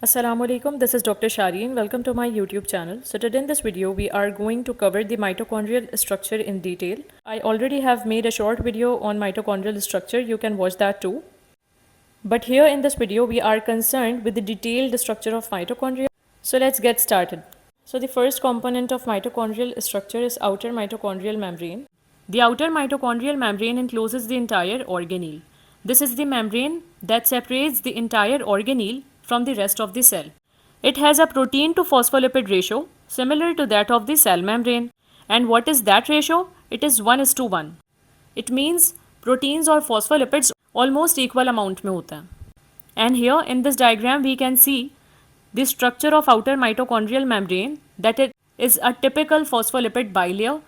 Assalamu alaikum, this is Dr. Shireen. Welcome to my YouTube channel. So today in this video we are going to cover the mitochondrial structure in detail. I already have made a short video on mitochondrial structure, you can watch that too. But here in this video we are concerned with the detailed structure of mitochondria. So let's get started. So the first component of mitochondrial structure is outer mitochondrial membrane. The outer mitochondrial membrane encloses the entire organelle. This is the membrane that separates the entire organelle from the rest of the cell. It has a protein to phospholipid ratio similar to that of the cell membrane. And what is that ratio? It is 1:1. It means proteins or phospholipids almost equal amount में होता है. And here in this diagram we can see the structure of outer mitochondrial membrane that it is a typical phospholipid bilayer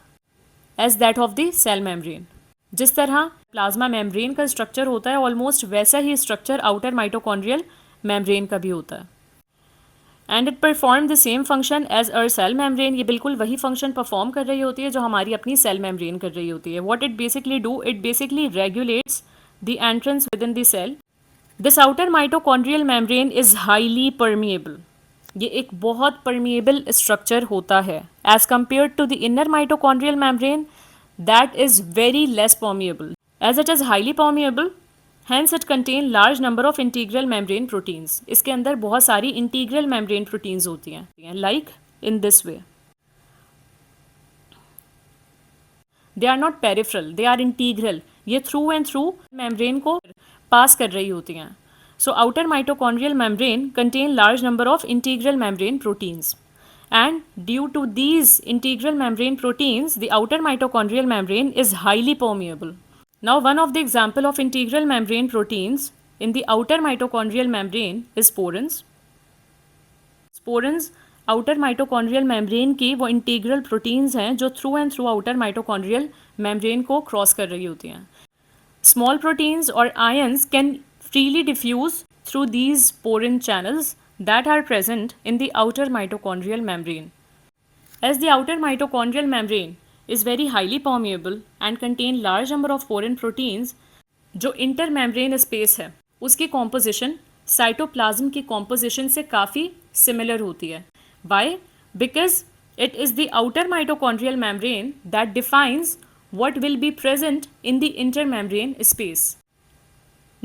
as that of the cell membrane. जिस तरह plasma membrane का structure होता है almost वैसा ही structure outer mitochondrial membrane का भी होता है. And it perform the same function as our cell membrane. ये बिल्कुल वही फंक्शन परफॉर्म कर रही होती है जो हमारी अपनी सेल मेम्ब्रेन कर रही होती है. What it basically do, it basically regulates the entrance within the cell. This outer mitochondrial membrane is highly permeable. ये एक बहुत परमिएबल स्ट्रक्चर होता है as compare to the inner mitochondrial membrane that is very less permeable. As it is highly permeable, hence it contain large number of integral membrane proteins. इसके अंदर बहुत सारी integral membrane proteins होती हैं like in this way. They are not peripheral, they are integral. ये through and through membrane को pass कर रही होती हैं. So outer mitochondrial membrane contain large number of integral membrane proteins. And due to these integral membrane proteins, the outer mitochondrial membrane is highly permeable. Now, one of the example of integral membrane proteins in the outer mitochondrial membrane is sporins. Sporins outer mitochondrial membrane की वो integral proteins हैं जो through and through outer mitochondrial membrane को cross कर रही होती हैं. Small proteins or ions can freely diffuse through these sporin channels that are present in the outer mitochondrial membrane. As the outer mitochondrial membrane is very highly permeable and contain large number of foreign proteins, जो intermembrane space है उसकी composition cytoplasm की composition से काफ़ी similar होती है. Why? Because it is the outer mitochondrial membrane that defines what will be present in the intermembrane space.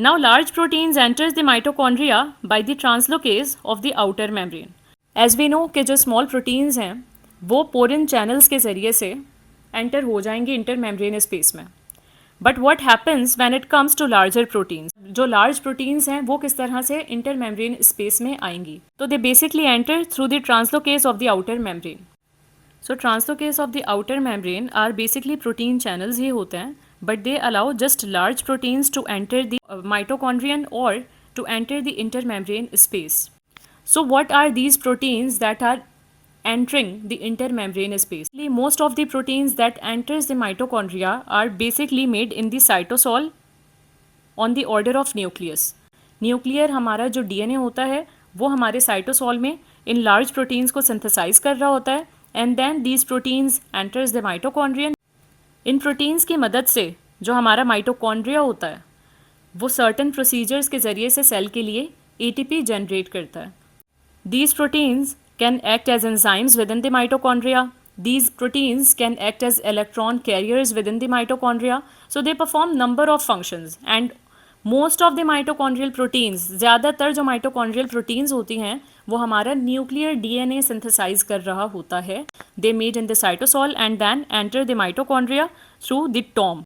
Now large proteins enters the mitochondria by the translocase of the outer membrane. As we know कि जो small proteins हैं वो porin channels के ज़रिए से enter हो जाएंगे intermembrane space में. But what happens when it comes to larger proteins? जो large proteins हैं वो किस तरह से intermembrane space में आएंगी? तो they basically enter through the translocase of the outer membrane. So translocase of the outer membrane are basically protein channels ही होते हैं. But they allow just large proteins to enter the mitochondrion or to enter the intermembrane space. So what are these proteins that are entering the intermembrane space? Most of the proteins that enters the mitochondria are basically made in the cytosol on the order of nucleus. Nuclear हमारा जो DNA होता है वो हमारे cytosol में इन large proteins को synthesize कर रहा होता है and then these proteins enters the mitochondrion. In proteins की मदद से जो हमारा माइटोकॉन्ड्रिया होता है वो सर्टन प्रोसीजर्स के ज़रिए से सेल के लिए ATP जनरेट करता है. These proteins can act as enzymes within the mitochondria. These proteins can act as electron carriers within the mitochondria. So they perform number of functions and most of the mitochondrial proteins, ज़्यादातर जो mitochondrial proteins होती हैं वो हमारा nuclear DNA synthesize कर रहा होता है. They made in the cytosol and then enter the mitochondria through the tomb.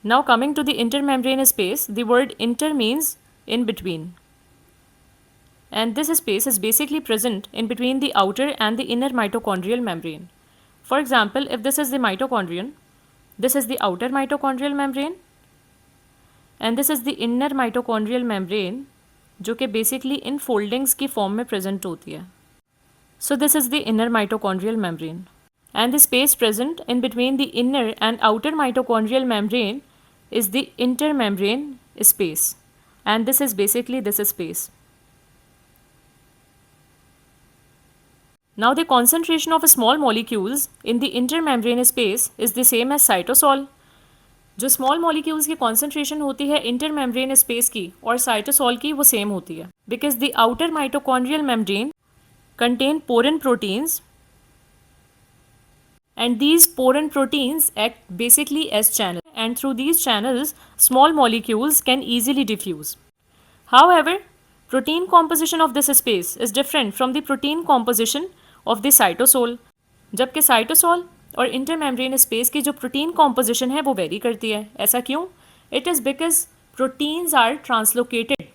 Now coming to the intermembrane space, the word inter means in between. And this space is basically present in between the outer and the inner mitochondrial membrane. For example, if this is the mitochondrion, this is the outer mitochondrial membrane and this is the inner mitochondrial membrane जो कि basically इन foldings की form में present होती है. So this is the inner mitochondrial membrane and the space present in between the inner and outer mitochondrial membrane is the intermembrane space and this is basically this space. Now the concentration of small molecules in the intermembrane space is the same as cytosol. जो small molecules की concentration होती है intermembrane space की और cytosol की वो same होती है, because the outer mitochondrial membrane contain porin proteins, and these porin proteins act basically as channels, and through these channels small molecules can easily diffuse. However, protein composition of this space is different from the protein composition of the cytosol. जबकि cytosol और intermembrane space की जो protein composition है वो very करती है. ऐसा क्यों? It is because proteins are translocated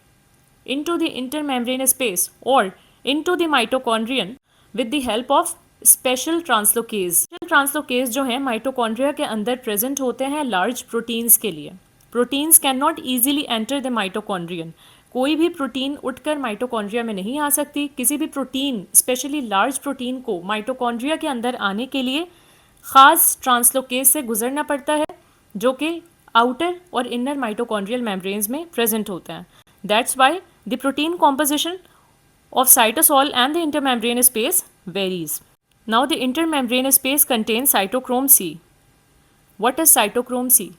into the intermembrane space or into the mitochondrion with the help of special translocase. Special translocase जो है माइटोकॉन्ड्रिया के अंदर प्रेजेंट होते हैं लार्ज प्रोटीन्स के लिए. Proteins can not easily enter the mitochondrion. कोई भी प्रोटीन उठकर माइटोकॉन्ड्रिया में नहीं आ सकती. किसी भी प्रोटीन स्पेशली लार्ज प्रोटीन को माइटोकॉन्ड्रिया के अंदर आने के लिए ख़ास ट्रांसलोकेज से गुजरना पड़ता है जो कि आउटर और इनर माइटोकॉन्ड्रियल मेम्ब्रेन्स में प्रेजेंट होते हैं. That's why the protein composition of cytosol and the intermembrane space varies. Now the intermembrane space contains cytochrome C. What is cytochrome C?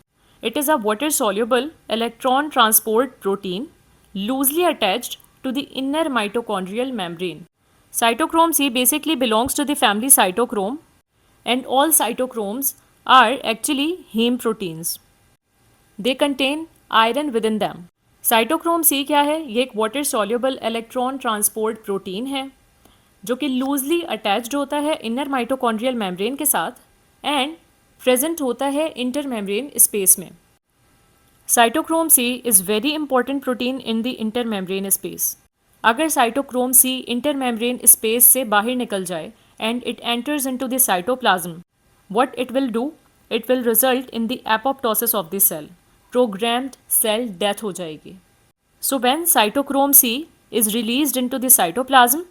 It is a water-soluble electron transport protein loosely attached to the inner mitochondrial membrane. Cytochrome C basically belongs to the family cytochrome, and all cytochromes are actually heme proteins. They contain iron within them. Cytochrome C क्या है? ये एक water soluble electron transport protein है जो कि loosely attached होता है inner mitochondrial membrane के साथ एंड प्रेजेंट होता है इंटर मेम्ब्रेन स्पेस में. Cytochrome c is very important protein in the intermembrane space. अगर cytochrome c intermembrane space से बाहर निकल जाए and it enters into the cytoplasm, what it will do? It will result in the apoptosis of the cell. Programmed cell death हो जाएगी. So when cytochrome C is released into the cytoplasm,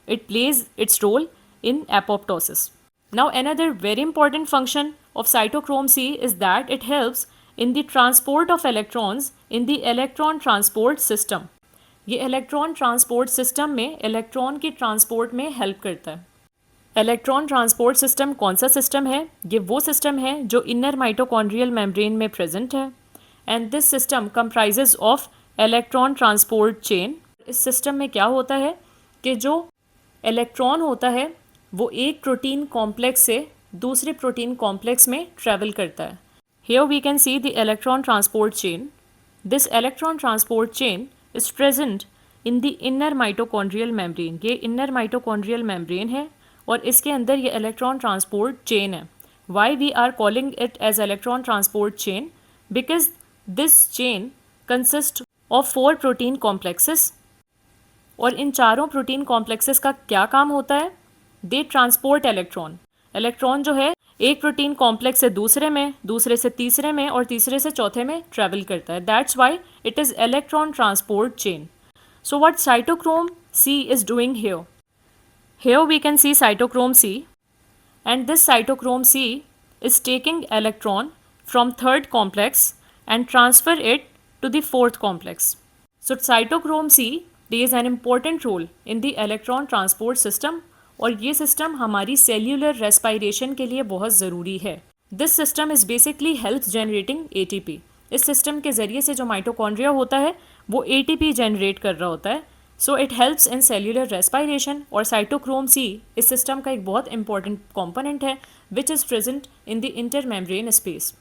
it plays its role in apoptosis. Now another very important function of cytochrome C is that it helps in the transport of electrons in the electron transport system. ये electron transport system में electron की transport में help करता है. Electron transport system कौन सा system है? ये वो सिस्टम है जो इनर माइटोकॉन्ड्रियल मेम्ब्रेन में प्रेजेंट है. And this system comprises of electron transport chain. इस सिस्टम में क्या होता है कि जो इलेक्ट्रॉन होता है वो एक प्रोटीन कॉम्प्लेक्स से दूसरे प्रोटीन कॉम्प्लेक्स में ट्रेवल करता है. Here we can see the electron transport chain. This electron transport chain is present in the inner mitochondrial membrane. ये inner mitochondrial membrane है और इसके अंदर ये electron transport chain है. Why we are calling it as electron transport chain? Because this chain consists of 4 protein complexes. और इन चारों protein complexes का क्या काम होता है? दे ट्रांसपोर्ट इलेक्ट्रॉन. इलेक्ट्रॉन जो है एक प्रोटीन कॉम्प्लेक्स से दूसरे में, दूसरे से तीसरे में और तीसरे से चौथे में ट्रेवल करता है. That's why it is electron transport chain. So what cytochrome C is doing here? Here we can see cytochrome C, and this cytochrome C is taking electron from third complex and transfer it to the fourth complex. So cytochrome C plays an important role in the electron transport system और ये system हमारी cellular respiration के लिए बहुत ज़रूरी है. This system is basically help generating ATP. इस system के ज़रिए से जो माइटोकॉन्ड्रिया होता है वो ATP जनरेट कर रहा होता है. So it helps in cellular respiration और साइटोक्रोम C इस सिस्टम का एक बहुत इंपॉर्टेंट कॉम्पोनेंट है which is present in the intermembrane space.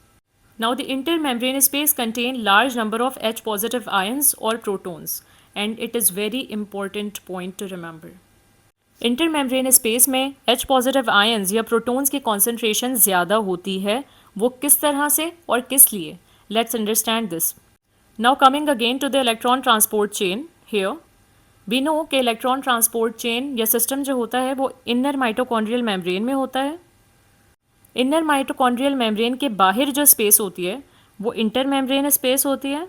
Now the intermembrane space contain large number of H positive ions or protons, and it is very important point to remember. Intermembrane space में H positive ions या protons की concentration ज़्यादा होती है. वो किस तरह से और किस लिए? Let's understand this. Now coming again to the electron transport chain here, we know कि electron transport chain या system जो होता है वो inner mitochondrial membrane में होता है. इनर माइटोकॉन्ड्रियल मेम्ब्रेन के बाहर जो स्पेस होती है वो इंटर मेम्ब्रेन स्पेस होती है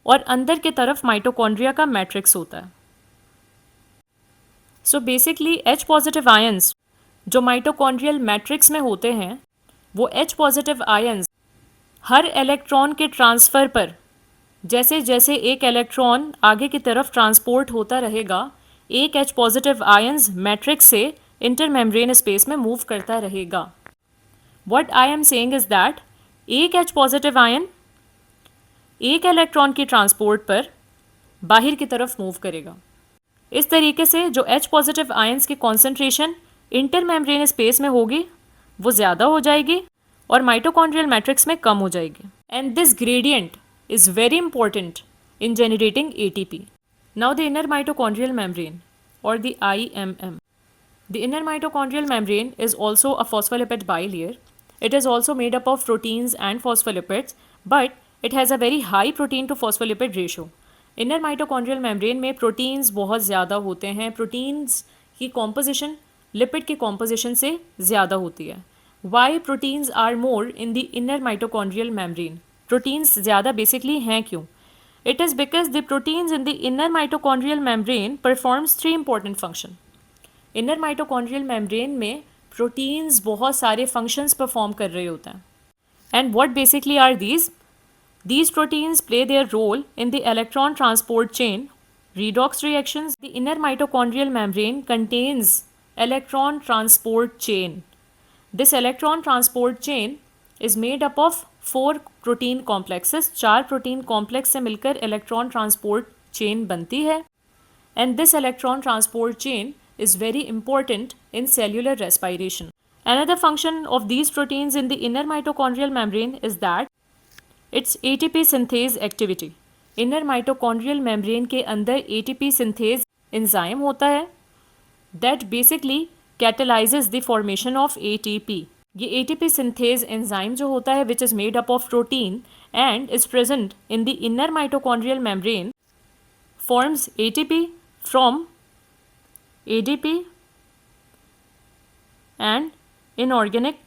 और अंदर की तरफ माइटोकॉन्ड्रिया का मैट्रिक्स होता है. So basically H positive ions जो माइटोकॉन्ड्रियल मैट्रिक्स में होते हैं वो H पॉजिटिव आयंस हर इलेक्ट्रॉन के ट्रांसफ़र पर जैसे जैसे एक इलेक्ट्रॉन आगे की तरफ ट्रांसपोर्ट होता रहेगा एक H पॉजिटिव आयंस मैट्रिक्स से इंटरमेम्ब्रेन स्पेस में मूव करता रहेगा. What I am saying is that एक H पॉजिटिव आयन एक इलेक्ट्रॉन की ट्रांसपोर्ट पर बाहर की तरफ मूव करेगा। इस तरीके से जो H पॉजिटिव आयंस की कॉन्सेंट्रेशन इंटरमेम्ब्रेन स्पेस में होगी वो ज़्यादा हो जाएगी और माइटोकॉन्ड्रियल मैट्रिक्स में कम हो जाएगी। And this gradient is very important in generating ATP. Now the inner mitochondrial membrane or the IMM. The inner mitochondrial membrane is also a phospholipid bilayer. It is also made up of proteins and phospholipids, but it has a very high protein to phospholipid ratio. Inner mitochondrial membrane में proteins बहुत ज़्यादा होते हैं। proteins की composition lipid की composition से ज़्यादा होती है। Why proteins are more in the inner mitochondrial membrane? proteins ज़्यादा basically हैं क्यों? It is because the proteins in the inner mitochondrial membrane performs three important functions. Inner mitochondrial membrane में proteins बहुत सारे functions perform कर रहे होते हैं. And what basically are these? These proteins play their role in the electron transport chain, redox reactions. The inner mitochondrial membrane contains electron transport chain. This electron transport chain is made up of 4 protein complexes. 4 protein complex से मिलकर electron transport chain बनती है। And this electron transport chain is very important in cellular respiration. Another function of these proteins in the inner mitochondrial membrane is that its ATP synthase activity. Inner mitochondrial membrane के अंदर ATP synthase enzyme होता है that basically catalyzes the formation of ATP. ये ATP synthase enzyme जो होता है which is made up of protein and is present in the inner mitochondrial membrane forms ATP from ADP and inorganic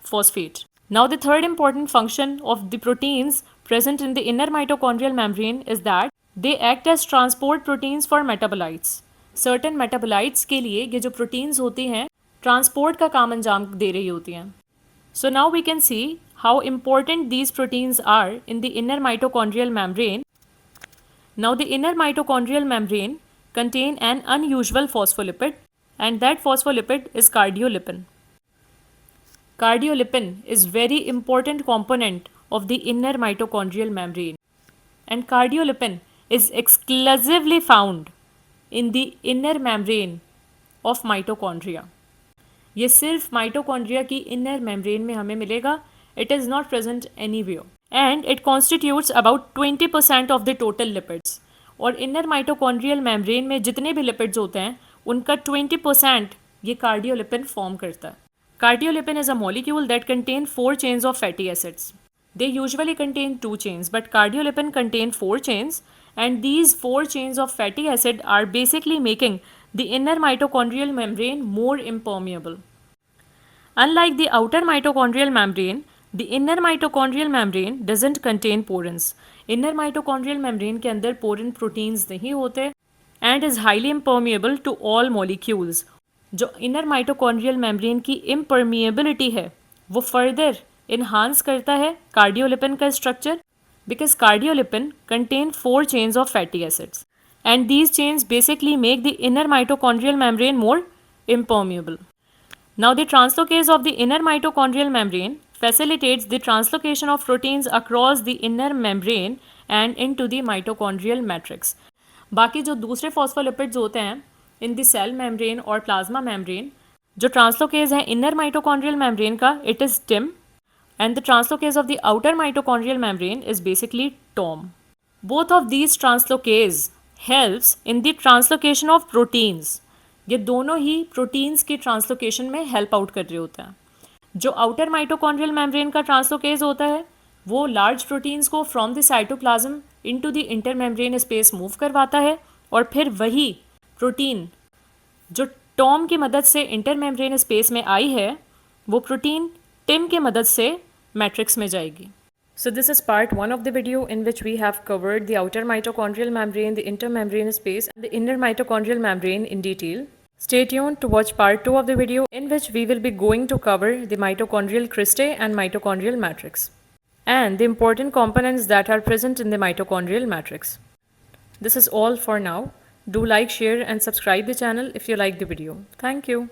phosphate. Now the third important function of the proteins present in the inner mitochondrial membrane is that they act as transport proteins for metabolites. Certain metabolites के लिए ये जो proteins होती हैं transport का काम अंजाम दे रही होती हैं। So now we can see how important these proteins are in the inner mitochondrial membrane. Now the inner mitochondrial membrane contain an unusual phospholipid and that phospholipid is cardiolipin. Cardiolipin is very important component of the inner mitochondrial membrane and cardiolipin is exclusively found in the inner membrane of mitochondria. ये सिर्फ mitochondria की inner membrane में हमें मिलेगा. It is not present anywhere and it constitutes about 20% of the total lipids. और inner mitochondrial membrane में जितने भी लिपिड्स होते हैं उनका 20% ये कार्डियोलिपिन फॉर्म करता है. Cardiolipin is a molecule that contain 4 chains of fatty acids. They usually contain 2 chains, but cardiolipin contain 4 chains, and these 4 chains of fatty acid are basically making the inner mitochondrial membrane more impermeable. Unlike the outer mitochondrial membrane, the inner mitochondrial membrane doesn't contain porins. Inner mitochondrial membrane के अंदर porin proteins नहीं होते and is highly impermeable to all molecules. जो inner mitochondrial membrane की impermeability है वो further enhance करता है कार्डियोलिपिन का structure because cardiolipin contain 4 chains of fatty acids and these chains basically make the inner mitochondrial membrane more impermeable. Now the translocase of the inner mitochondrial membrane facilitates the translocation of proteins across the inner membrane and into the mitochondrial matrix. बाकी जो दूसरे phospholipids होते हैं in the cell membrane और plasma membrane, जो translocase है inner mitochondrial membrane का it is TIM and the translocase of the outer mitochondrial membrane is basically TOM. Both of these translocase helps in the translocation of proteins. ये दोनों ही proteins की translocation में help out कर रहे होते हैं. जो outer mitochondrial membrane का translocase होता है वो large proteins को from the cytoplasm into the intermembrane space move करवाता है और फिर वही protein जो TOM की मदद से intermembrane space में आई है वो protein TIM के मदद से मैट्रिक्स में जाएगी. So this is part 1 of the video in which we have covered the outer mitochondrial membrane, the intermembrane space and the inner mitochondrial membrane in detail. Stay tuned to watch part 2 of the video in which we will be going to cover the mitochondrial cristae and mitochondrial matrix and the important components that are present in the mitochondrial matrix. This is all for now. Do like, share and subscribe the channel if you like the video. Thank you.